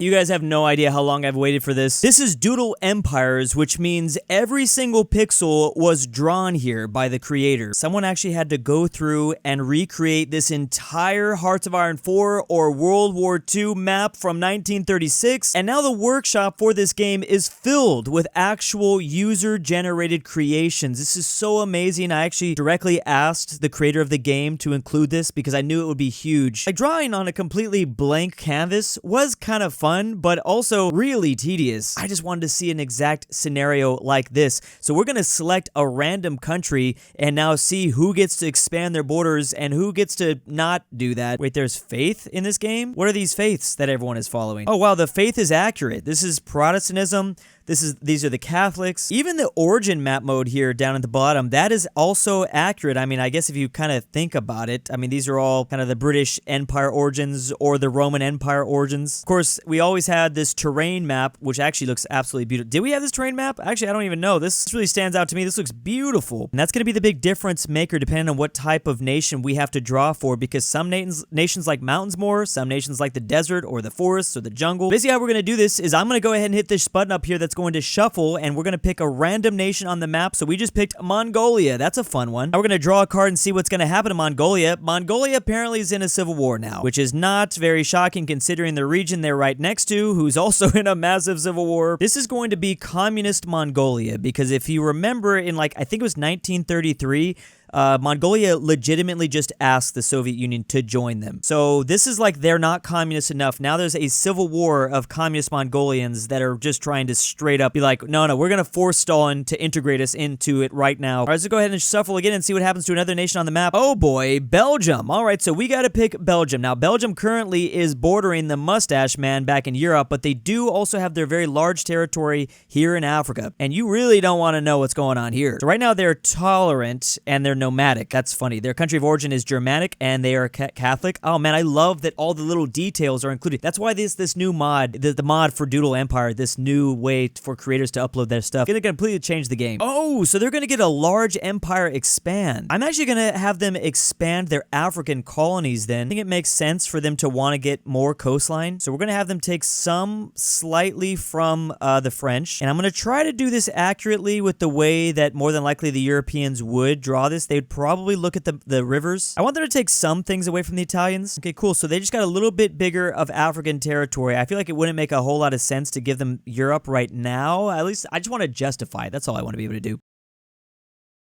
You guys have no idea how long I've waited for this. This is Doodle Empires, which means every single pixel was drawn here by the creator. Someone actually had to go through and recreate this entire Hearts of Iron 4 or World War II map from 1936, and now the workshop for this game is filled with actual user-generated creations. This is so amazing. I actually directly asked the creator of the game to include this because I knew it would be huge. Like, drawing on a completely blank canvas was kind of fun, but also really tedious. I just wanted to see an exact scenario like this. So we're going to select a random country and now see who gets to expand their borders and who gets to not do that. Wait, there's faith in this game? What are these faiths that everyone is following? Oh wow, the faith is accurate. This is Protestantism. These are the Catholics. Even the origin map mode here down at the bottom, that is also accurate. I mean, I guess if you kind of think about it, I mean, these are all kind of the British Empire origins or the Roman Empire origins. Of course, we always had this terrain map, which actually looks absolutely beautiful. Did we have this terrain map? Actually, I don't even know. This really stands out to me. This looks beautiful. And that's going to be the big difference maker depending on what type of nation we have to draw for, because some nations like mountains more, some nations like the desert or the forests or the jungle. Basically, how we're going to do this is I'm going to go ahead and hit this button up here that's going to shuffle, and we're going to pick a random nation on the map. So we just picked Mongolia. That's a fun one. Now we're going to draw a card and see what's going to happen to Mongolia. Mongolia apparently is in a civil war now, which is not very shocking considering the region they're right next to, who's also in a massive civil war. This is going to be communist Mongolia, because if you remember in, like, I think it was 1933, Mongolia legitimately just asked the Soviet Union to join them. So this is like they're not communist enough. Now there's a civil war of communist Mongolians that are just trying to straight up be like, no, we're going to force Stalin to integrate us into it right now. All right, let's go ahead and shuffle again and see what happens to another nation on the map. Oh boy, Belgium. All right, so we got to pick Belgium. Now, Belgium currently is bordering the Mustache Man back in Europe, but they do also have their very large territory here in Africa. And you really don't want to know what's going on here. So right now they're tolerant and they're nomadic. That's funny. Their country of origin is Germanic and they are Catholic. Oh man, I love that all the little details are included. That's why this new mod, the mod for Doodle Empire, this new way for creators to upload their stuff, gonna completely change the game. Oh, so they're gonna get a large empire expand. I'm actually gonna have them expand their African colonies then. I think it makes sense for them to want to get more coastline. So we're gonna have them take some slightly from the French, and I'm gonna try to do this accurately with the way that more than likely the Europeans would draw this. They'd probably look at the rivers. I want them to take some things away from the Italians. Okay, cool. So they just got a little bit bigger of African territory. I feel like it wouldn't make a whole lot of sense to give them Europe right now. At least I just want to justify it. That's all I want to be able to do.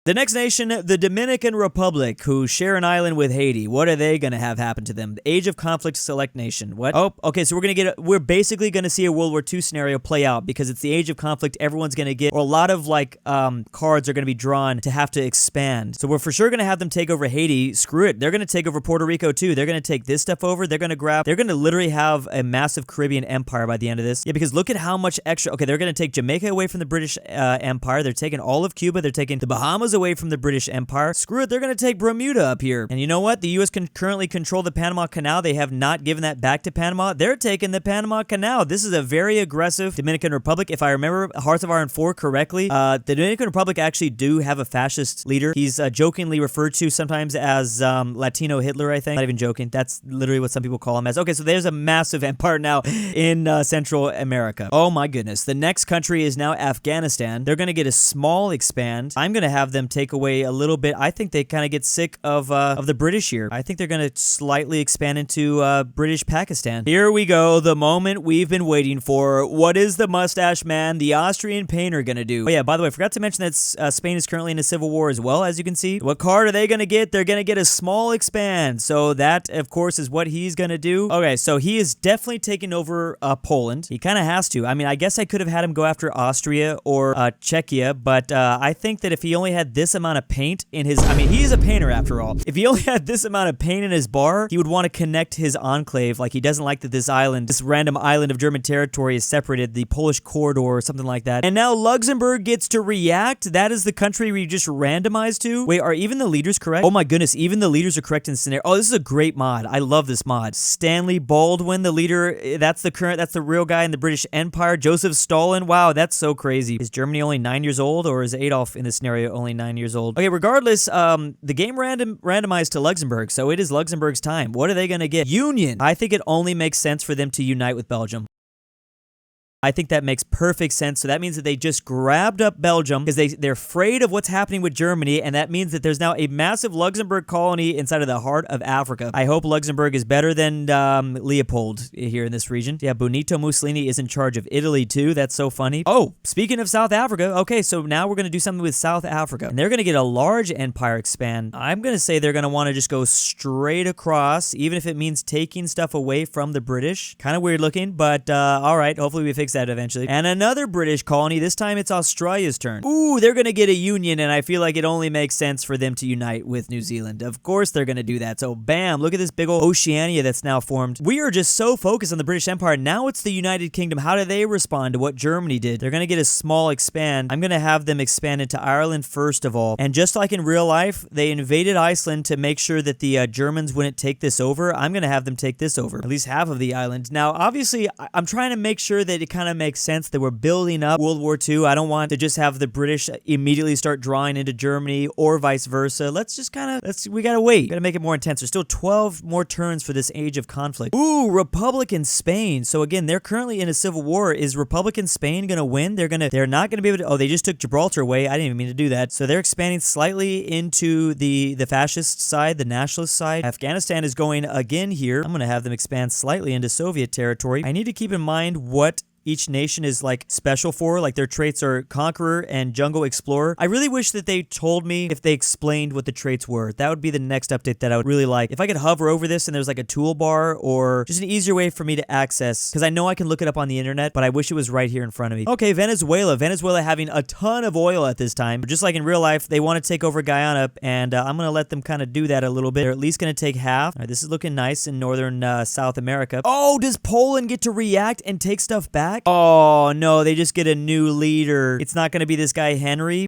The next nation, the Dominican Republic, who share an island with Haiti. What are they going to have happen to them? The Age of Conflict select nation. What? Oh, okay, so we're basically going to see a World War II scenario play out because it's the Age of Conflict. Everyone's going to get, or a lot of like cards are going to be drawn to have to expand. So we're for sure going to have them take over Haiti. Screw it. They're going to take over Puerto Rico too. They're going to take this stuff over. They're going to literally have a massive Caribbean empire by the end of this. Yeah, because look at how much extra. Okay, they're going to take Jamaica away from the British Empire. They're taking all of Cuba. They're taking the Bahamas away from the British Empire. Screw it, they're going to take Bermuda up here. And you know what? The U.S. can currently control the Panama Canal. They have not given that back to Panama. They're taking the Panama Canal. This is a very aggressive Dominican Republic. If I remember Hearts of Iron 4 correctly, the Dominican Republic actually do have a fascist leader. He's jokingly referred to sometimes as Latino Hitler, I think. Not even joking. That's literally what some people call him as. Okay, so there's a massive empire now in Central America. Oh my goodness. The next country is now Afghanistan. They're going to get a small expand. I'm going to have them take away a little bit. I think they kind of get sick of the British here. I think they're going to slightly expand into British Pakistan. Here we go, the moment we've been waiting for. What is the Mustache Man, the Austrian painter, going to do? Oh yeah, by the way, I forgot to mention that Spain is currently in a civil war as well, as you can see. What card are they going to get? They're going to get a small expand. So that, of course, is what he's going to do. Okay, so he is definitely taking over Poland. He kind of has to. I mean, I guess I could have had him go after Austria or Czechia, but I think that if he only had this amount of paint in his, I mean, he is a painter after all. If he only had this amount of paint in his bar, he would want to connect his enclave. Like, he doesn't like that this island, this random island of German territory is separated, the Polish corridor or something like that. And now Luxembourg gets to react. That is the country we just randomized to. Wait, are even the leaders correct? Oh my goodness, even the leaders are correct in this scenario. Oh, this is a great mod. I love this mod. Stanley Baldwin, the leader, that's the real guy in the British Empire. Joseph Stalin. Wow, that's so crazy. Is Germany only 9 years old, or is Adolf in this scenario only 9 years old? Okay, regardless, the game randomized to Luxembourg, so it is Luxembourg's time. What are they going to get? Union. I think it only makes sense for them to unite with Belgium. I think that makes perfect sense. So that means that they just grabbed up Belgium because they're afraid of what's happening with Germany, and that means that there's now a massive Luxembourg colony inside of the heart of Africa. I hope Luxembourg is better than Leopold here in this region. Yeah, Benito Mussolini is in charge of Italy too. That's so funny. Oh, speaking of South Africa, okay, so now we're going to do something with South Africa, and they're going to get a large empire expand. I'm going to say they're going to want to just go straight across, even if it means taking stuff away from the British. Kind of weird looking, but all right, hopefully we fix that eventually. And another British colony, this time it's Australia's turn. Ooh, they're gonna get a union, and I feel like it only makes sense for them to unite with New Zealand. Of course they're gonna do that. So bam, look at this big old Oceania that's now formed. We are just so focused on the British Empire. Now it's the United Kingdom. How do they respond to what Germany did? They're gonna get a small expand. I'm gonna have them expand into Ireland first of all. And just like in real life, they invaded Iceland to make sure that the Germans wouldn't take this over. I'm gonna have them take this over, at least half of the island. Now obviously I'm trying to make sure that it kind of makes sense that we're building up World War II. I don't want to just have the British immediately start drawing into Germany or vice versa. Let's just kind of, we gotta wait. Gotta make it more intense. There's still 12 more turns for this age of conflict. Ooh, Republican Spain. So again, they're currently in a civil war. Is Republican Spain gonna win? They're not gonna be able to, oh, they just took Gibraltar away. I didn't even mean to do that. So they're expanding slightly into the fascist side, the nationalist side. Afghanistan is going again here. I'm gonna have them expand slightly into Soviet territory. I need to keep in mind what each nation is like special for, like their traits are conqueror and jungle explorer. I really wish that they told me if they explained what the traits were. That would be the next update that I would really like. If I could hover over this and there's like a toolbar or just an easier way for me to access, because I know I can look it up on the internet, but I wish it was right here in front of me. Okay, Venezuela. Venezuela having a ton of oil at this time. Just like in real life, they want to take over Guyana, and I'm going to let them kind of do that a little bit. They're at least going to take half. All right, this is looking nice in northern South America. Oh, does Poland get to react and take stuff back? Oh, no, they just get a new leader. It's not going to be this guy, Henry.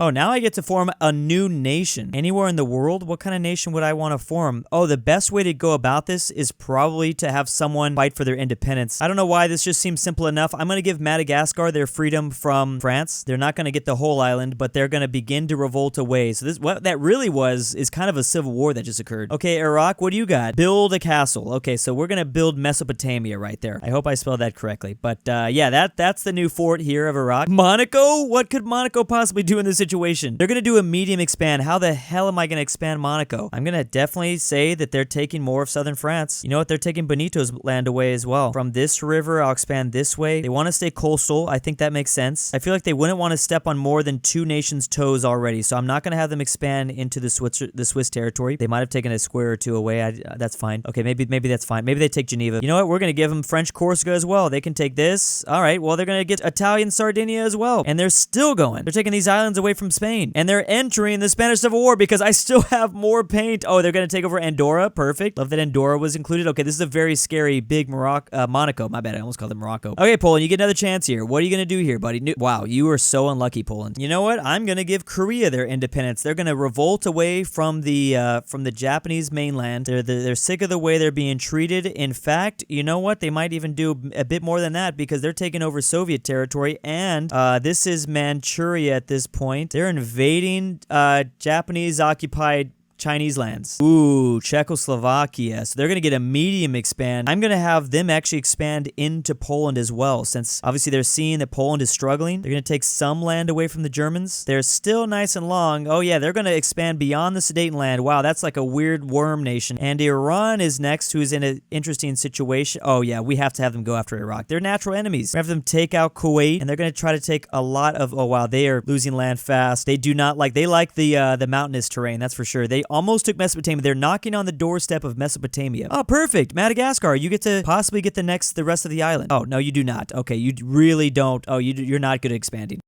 Oh, now I get to form a new nation. Anywhere in the world? What kind of nation would I want to form? Oh, the best way to go about this is probably to have someone fight for their independence. I don't know why, this just seems simple enough. I'm going to give Madagascar their freedom from France. They're not going to get the whole island, but they're going to begin to revolt away. So this, what that really was, is kind of a civil war that just occurred. Okay, Iraq, what do you got? Build a castle. Okay, so we're going to build Mesopotamia right there. I hope I spelled that correctly. But yeah, that's the new fort here of Iraq. Monaco? What could Monaco possibly do in this situation? They're going to do a medium expand. How the hell am I going to expand Monaco? I'm going to definitely say that they're taking more of southern France. You know what? They're taking Benito's land away as well. From this river, I'll expand this way. They want to stay coastal. I think that makes sense. I feel like they wouldn't want to step on more than two nations' toes already, so I'm not going to have them expand into the Swiss territory. They might have taken a square or two away. That's fine. Okay, maybe that's fine. Maybe they take Geneva. You know what? We're going to give them French Corsica as well. They can take this. All right, well, they're going to get Italian Sardinia as well. And they're still going. They're taking these islands away from Spain. And they're entering the Spanish Civil War because I still have more paint. Oh, they're going to take over Andorra. Perfect. Love that Andorra was included. Okay, this is a very scary big Monaco. My bad, I almost called it Morocco. Okay, Poland, you get another chance here. What are you going to do here, buddy? Wow, you are so unlucky, Poland. You know what? I'm going to give Korea their independence. They're going to revolt away from the Japanese mainland. They're sick of the way they're being treated. In fact, you know what? They might even do a bit more than that because they're taking over Soviet territory, and this is Manchuria at this point. They're invading Japanese-occupied Chinese lands. Ooh, Czechoslovakia. So they're going to get a medium expand. I'm going to have them actually expand into Poland as well, since obviously they're seeing that Poland is struggling. They're going to take some land away from the Germans. They're still nice and long. Oh yeah, they're going to expand beyond the Sudetenland. Wow, that's like a weird worm nation. And Iran is next, who's in an interesting situation. Oh yeah, we have to have them go after Iraq. They're natural enemies. We have them take out Kuwait, and they're going to try to take a lot of, oh wow, they are losing land fast. They do not like, they like the mountainous terrain, that's for sure. They almost took Mesopotamia. They're knocking on the doorstep of Mesopotamia. Oh, perfect. Madagascar, you get to possibly get the rest of the island. Oh, no, you do not. Okay, you really don't. Oh, you're not good at expanding.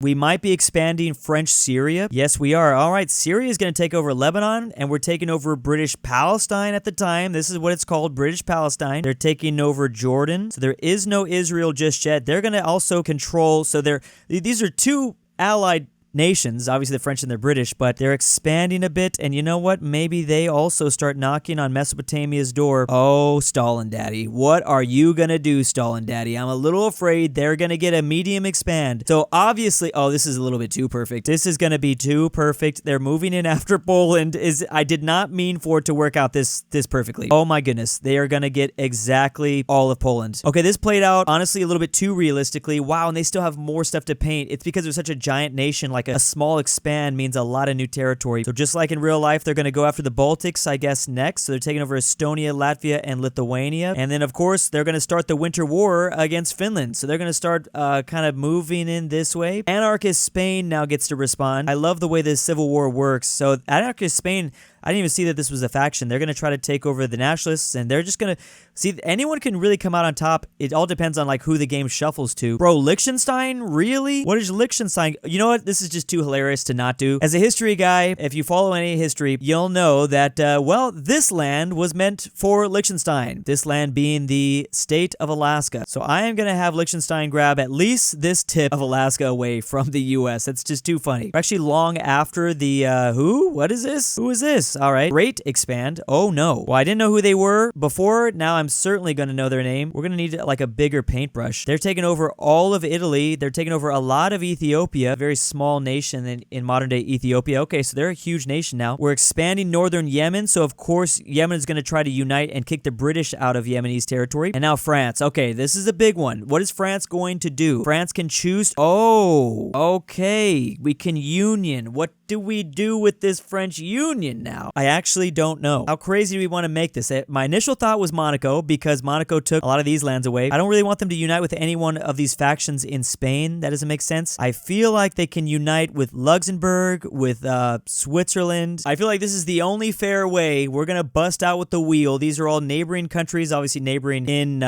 We might be expanding French Syria. Yes, we are. All right, Syria is going to take over Lebanon, and we're taking over British Palestine at the time. This is what it's called, British Palestine. They're taking over Jordan. So there is no Israel just yet. They're going to also control, so these are two allied nations, obviously the French and the British, but they're expanding a bit, and you know what? Maybe they also start knocking on Mesopotamia's door. Oh, Stalin Daddy. What are you gonna do, Stalin Daddy? I'm a little afraid they're gonna get a medium expand. So obviously, oh, this is a little bit too perfect. This is gonna be too perfect. They're moving in after Poland. I did not mean for it to work out this perfectly. Oh my goodness. They are gonna get exactly all of Poland. Okay, this played out honestly a little bit too realistically. Wow, and they still have more stuff to paint. It's because they're such a giant nation, like a small expand means a lot of new territory. So just like in real life, they're gonna go after the Baltics, I guess, next. So they're taking over Estonia, Latvia, and Lithuania. And then of course, they're gonna start the winter war against Finland. So they're gonna start kind of moving in this way. Anarchist Spain now gets to respond. I love the way this civil war works. So anarchist Spain, I didn't even see that this was a faction. They're going to try to take over the nationalists, and they're just going to see, anyone can really come out on top. It all depends on like who the game shuffles to. Bro, Liechtenstein? Really? What is Liechtenstein? You know what? This is just too hilarious to not do. As a history guy, if you follow any history, you'll know that, well, this land was meant for Liechtenstein. This land being the state of Alaska. So I am going to have Liechtenstein grab at least this tip of Alaska away from the U.S. That's just too funny. Actually, long after the, who? What is this? Who is this? All right. Great expand. Oh, no. Well, I didn't know who they were before. Now I'm certainly going to know their name. We're going to need like a bigger paintbrush. They're taking over all of Italy. They're taking over a lot of Ethiopia, a very small nation in modern day Ethiopia. Okay, so they're a huge nation now. We're expanding northern Yemen. So, of course, Yemen is going to try to unite and kick the British out of Yemenese territory. And now France. Okay, this is a big one. What is France going to do? France can choose. Oh, okay. We can union. What do we do with this French union now? I actually don't know. How crazy do we want to make this? My initial thought was Monaco, because Monaco took a lot of these lands away. I don't really want them to unite with any one of these factions in Spain. That doesn't make sense. I feel like they can unite with Luxembourg, with Switzerland. I feel like this is the only fair way. We're gonna bust out with the wheel. These are all neighboring countries, obviously neighboring in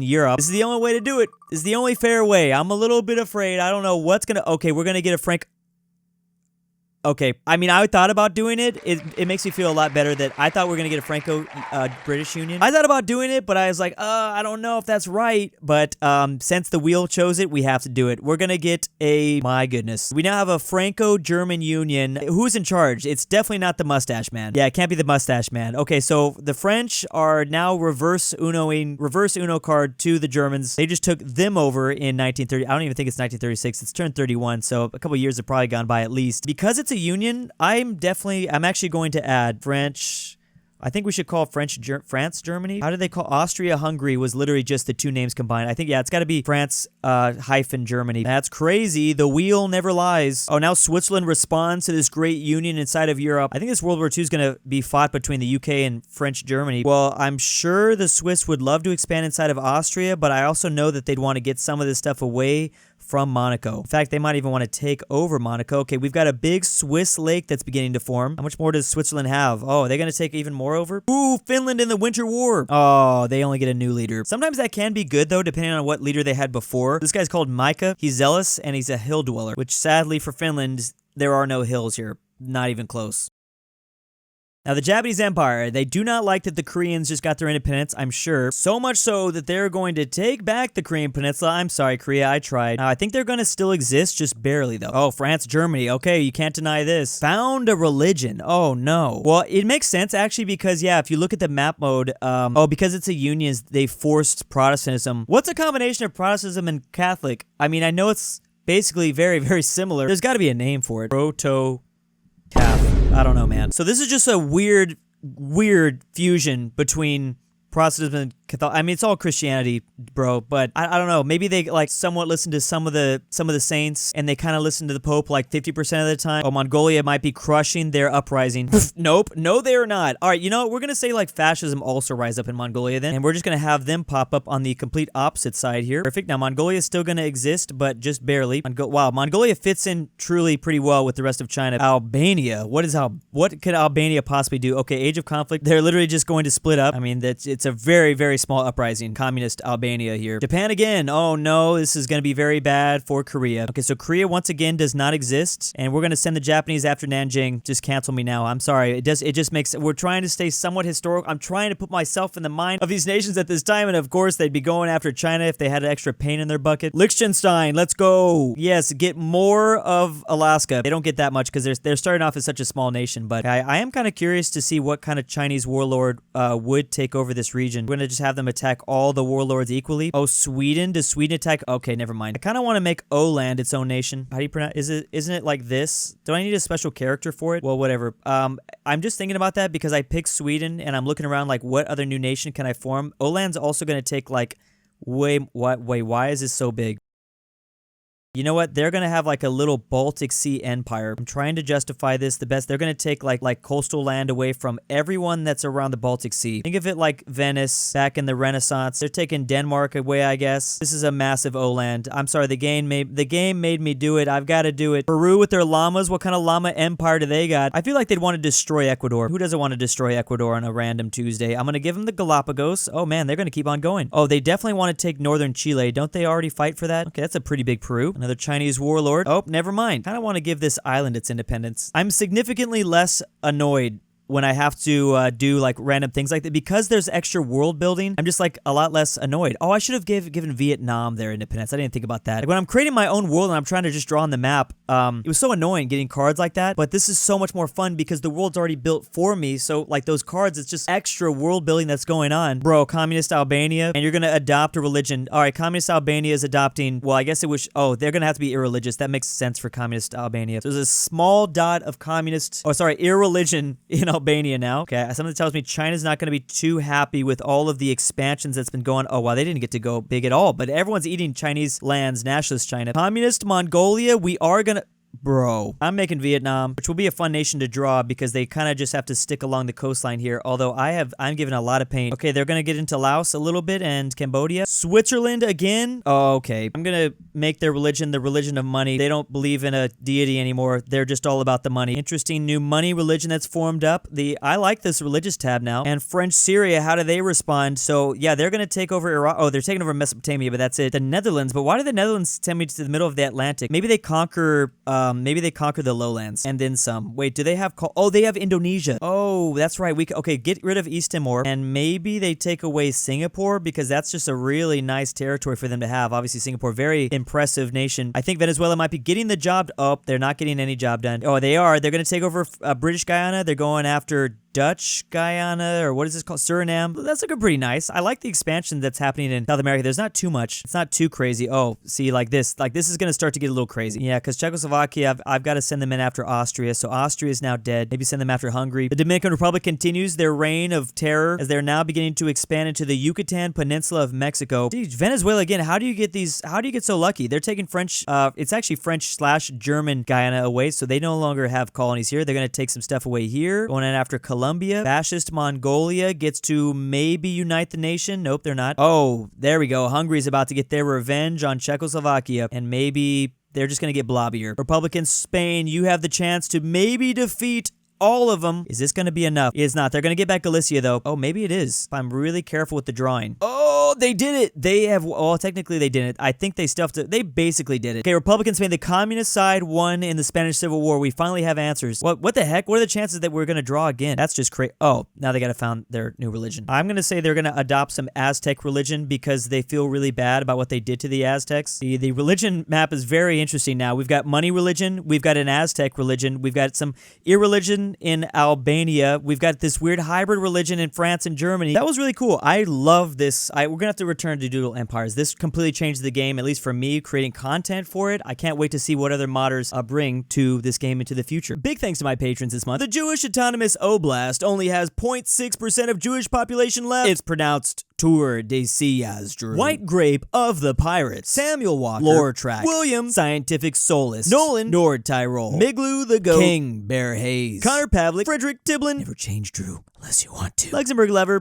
Europe. This is the only way to do it. This is the only fair way. I'm a little bit afraid. I don't know what's gonna. Okay, we're gonna get a Frank. Okay, I mean, I thought about doing it. It makes me feel a lot better that I thought we were going to get a Franco-British Union. I thought about doing it, but I was like, I don't know if that's right. But since the wheel chose it, we have to do it. We're going to get my goodness. We now have a Franco-German Union. Who's in charge? It's definitely not the mustache man. Yeah, it can't be the mustache man. Okay, so the French are now reverse Uno card to the Germans. They just took them over in 1930. I don't even think it's 1936. It's turned 31, so a couple years have probably gone by at least. Because it's a union, I'm actually going to add French. I think we should call France, Germany. How did they call Austria, Hungary was literally just the two names combined. I think, yeah, it's got to be France hyphen Germany. That's crazy. The wheel never lies. Oh, now Switzerland responds to this great union inside of Europe. I think this World War II is going to be fought between the UK and French Germany. Well, I'm sure the Swiss would love to expand inside of Austria, but I also know that they'd want to get some of this stuff away from Monaco. In fact, they might even want to take over Monaco. Okay, we've got a big Swiss lake that's beginning to form. How much more does Switzerland have? Oh, are they going to take even more over? Ooh, Finland in the Winter War. Oh, they only get a new leader. Sometimes that can be good, though, depending on what leader they had before. This guy's called Micah. He's zealous, and he's a hill dweller, which sadly for Finland, there are no hills here. Not even close. Now, the Japanese Empire, they do not like that the Koreans just got their independence, I'm sure. So much so that they're going to take back the Korean Peninsula. I'm sorry, Korea, I tried. Now, I think they're going to still exist, just barely, though. Oh, France, Germany. Okay, you can't deny this. Found a religion. Oh, no. Well, it makes sense, actually, because, yeah, if you look at the map mode, because it's a union, they forced Protestantism. What's a combination of Protestantism and Catholic? I mean, I know it's basically very, very similar. There's got to be a name for it. Proto-Catholic. I don't know, man. So this is just a weird fusion between Protestantism and Catholic. I mean, it's all Christianity, bro, but I don't know. Maybe they like somewhat listen to some of the saints, and they kind of listen to the Pope like 50% of the time. Oh, Mongolia might be crushing their uprising. Nope. No, they are not. All right, you know what? We're going to say like fascism also rise up in Mongolia then, and we're just going to have them pop up on the complete opposite side here. Perfect. Now, Mongolia is still going to exist, but just barely. Wow, Mongolia fits in truly pretty well with the rest of China. Albania. What could Albania possibly do? Okay, age of conflict. They're literally just going to split up. I mean, it's a very, very very small uprising. Communist Albania here. Japan again. Oh no, this is going to be very bad for Korea. Okay, so Korea once again does not exist, and we're going to send the Japanese after Nanjing. Just cancel me now. I'm sorry. It just makes, we're trying to stay somewhat historical. I'm trying to put myself in the mind of these nations at this time, and of course they'd be going after China if they had an extra pain in their bucket. Liechtenstein, let's go. Yes, get more of Alaska. They don't get that much because they're starting off as such a small nation, but I am kind of curious to see what kind of Chinese warlord would take over this region. We're going to just have them attack all the warlords equally. Oh, Sweden? Does Sweden attack? Okay, never mind. I kind of want to make O-land its own nation. How do you pronounce? Isn't it like this? Do I need a special character for it? Well, whatever. I'm just thinking about that because I picked Sweden and I'm looking around like what other new nation can I form? O-land's also going to take like wait, why is this so big? You know what? They're going to have like a little Baltic Sea empire. I'm trying to justify this the best. They're going to take like coastal land away from everyone that's around the Baltic Sea. Think of it like Venice back in the Renaissance. They're taking Denmark away, I guess. This is a massive O-land. I'm sorry, the game made me do it. I've got to do it. Peru with their llamas. What kind of llama empire do they got? I feel like they'd want to destroy Ecuador. Who doesn't want to destroy Ecuador on a random Tuesday? I'm going to give them the Galapagos. Oh man, they're going to keep on going. Oh, they definitely want to take northern Chile. Don't they already fight for that? Okay, that's a pretty big Peru. Another Chinese warlord. Oh, never mind. Kind of want to give this island its independence. I'm significantly less annoyed when I have to do like random things like that because there's extra world building. I'm just like a lot less annoyed. Oh, I should have given Vietnam their independence. I didn't think about that. Like, when I'm creating my own world and I'm trying to just draw on the map, it was so annoying getting cards like that. But this is so much more fun because the world's already built for me. So like those cards, it's just extra world building that's going on. Bro, Communist Albania, and you're gonna adopt a religion. All right, Communist Albania is adopting. Well, I guess it was. Oh, they're gonna have to be irreligious. That makes sense for Communist Albania. So there's a small dot of communist. Oh, sorry, irreligion in Albania now. Okay, something tells me China's not going to be too happy with all of the expansions that's been going. Oh, wow, they didn't get to go big at all, but everyone's eating Chinese lands, nationalist China. Communist Mongolia, we are going to... Bro, I'm making Vietnam, which will be a fun nation to draw because they kind of just have to stick along the coastline here. Although I'm given a lot of pain. Okay, they're gonna get into Laos a little bit and Cambodia. Switzerland again. Oh, okay. I'm gonna make their religion the religion of money. They don't believe in a deity anymore. They're just all about the money. Interesting new money religion that's formed up. I like this religious tab now. And French Syria, how do they respond? So yeah, they're gonna take over Iraq. Oh, they're taking over Mesopotamia, but that's it. The Netherlands, but why do the Netherlands send me to the middle of the Atlantic? Maybe they conquer. Maybe they conquer the lowlands and then some. Wait, do they have... Oh, they have Indonesia. Oh, that's right. Okay, get rid of East Timor and maybe they take away Singapore because that's just a really nice territory for them to have. Obviously, Singapore, very impressive nation. I think Venezuela might be getting the job... Oh, they're not getting any job done. Oh, they are. They're going to take over British Guyana. They're going after Dutch Guyana, or what is this called? Suriname. That's looking pretty nice. I like the expansion that's happening in South America. There's not too much. It's not too crazy. Oh, see, like this is going to start to get a little crazy. Yeah, because Czechoslovakia, I've got to send them in after Austria. So Austria is now dead. Maybe send them after Hungary. The Dominican Republic continues their reign of terror as they're now beginning to expand into the Yucatan Peninsula of Mexico. Dude, Venezuela again. How do you get so lucky? They're taking French, it's actually French/German Guyana away, so they no longer have colonies here. They're going to take some stuff away here. Going in after Colombia. Fascist Mongolia gets to maybe unite the nation. Nope, they're not. Oh, there we go. Hungary's about to get their revenge on Czechoslovakia, and maybe they're just going to get blobbier. Republican Spain, you have the chance to maybe defeat all of them. Is this going to be enough? It is not. They're going to get back Galicia, though. Oh, maybe it is. If I'm really careful with the drawing. Oh, they did it. They have... Well, technically, they didn't. I think they stuffed it. They basically did it. Okay, Republican Spain. The communist side won in the Spanish Civil War. We finally have answers. What the heck? What are the chances that we're going to draw again? That's just crazy. Oh, now they got to found their new religion. I'm going to say they're going to adopt some Aztec religion because they feel really bad about what they did to the Aztecs. The religion map is very interesting now. We've got money religion. We've got an Aztec religion. We've got some irreligion in Albania. We've got this weird hybrid religion in France and Germany. That was really cool. I love this. We're gonna have to return to Doodle Empires. This completely changed the game, at least for me, creating content for it. I can't wait to see what other modders bring to this game into the future. Big thanks to my patrons this month. The Jewish Autonomous Oblast only has 0.6% of Jewish population left. It's pronounced Tour de Sias. White Grape of the Pirates. Samuel Walker. Lore Track. William. Scientific Solist. Nolan. Nord Tyrol. Miglu the Goat. King Bear Hayes. Connor Pavlik. Frederick Tiblin. Never change Drew unless you want to. Luxembourg Lever.